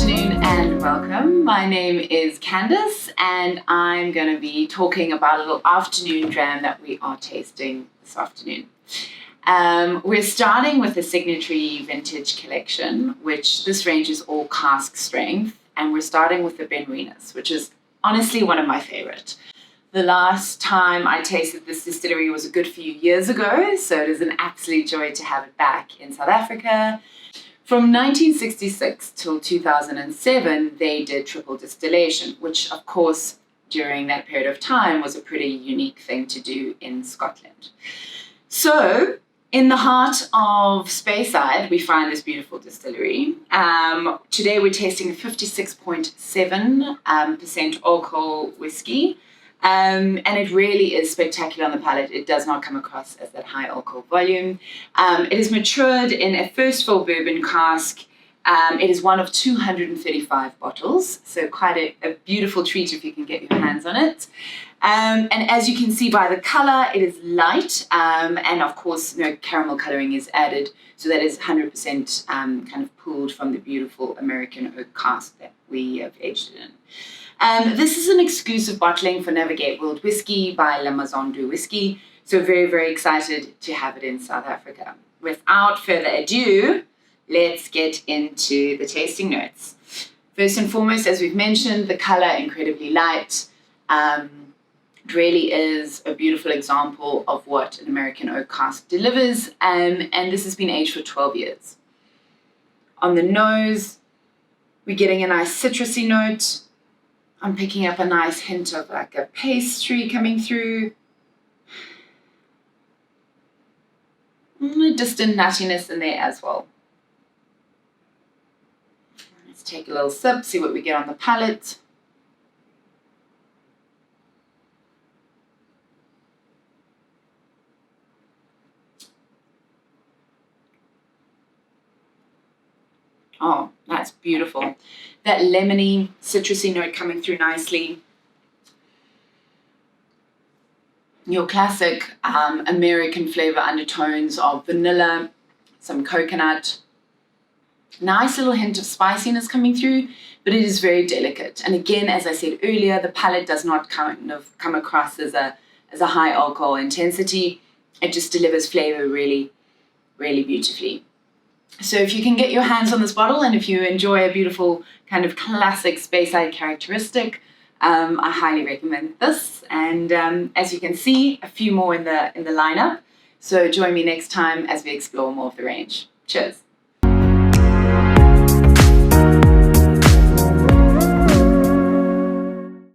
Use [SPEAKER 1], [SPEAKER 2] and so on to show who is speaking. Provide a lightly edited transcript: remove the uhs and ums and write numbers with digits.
[SPEAKER 1] afternoon and welcome. My name is Candice and I'm going to be talking about a little afternoon dram that we are tasting this afternoon. We're starting with the Signatory Vintage Collection, which this range is all cask strength, and we're starting with the Benrinnes, which is honestly one of my favorite. The last time I tasted this distillery was a good few years ago, so it is an absolute joy to have it back in South Africa. From 1966 till 2007, they did triple distillation, which of course, during that period of time was a pretty unique thing to do in Scotland. So, in the heart of Speyside, we find this beautiful distillery. Today we're tasting a 56.7% alcohol whiskey. And it really is spectacular on the palate. It does not come across as that high alcohol volume. It is matured in a first fill bourbon cask. It is one of 235 bottles, so quite a beautiful treat if you can get your hands on it. And as you can see by the color, it is light, and of course, no caramel coloring is added, so that is 100% kind of pulled from the beautiful American oak cask that we have aged it in. This is an exclusive bottling for Navigator World Whisky by Maison Whisky, so very, very excited to have it in South Africa. Without further ado, let's get into the tasting notes. First and foremost, as we've mentioned, the color incredibly light. It really is a beautiful example of what an American oak cask delivers, and this has been aged for 12 years. On the nose, we're getting a nice citrusy note. I'm picking up a nice hint of like a pastry coming through. A distant nuttiness in there as well. Let's take a little sip, see what we get on the palate. Oh, that's beautiful. That lemony, citrusy note coming through nicely. Your classic American flavor undertones of vanilla, some coconut. Nice little hint of spiciness coming through, but it is very delicate. And again, as I said earlier, the palate does not kind of come across as a high alcohol intensity. It just delivers flavor really, really beautifully. So if you can get your hands on this bottle, and if you enjoy a beautiful kind of classic Speyside characteristic, I highly recommend this. And as you can see, a few more in the lineup. So join me next time as we explore more of the range. Cheers.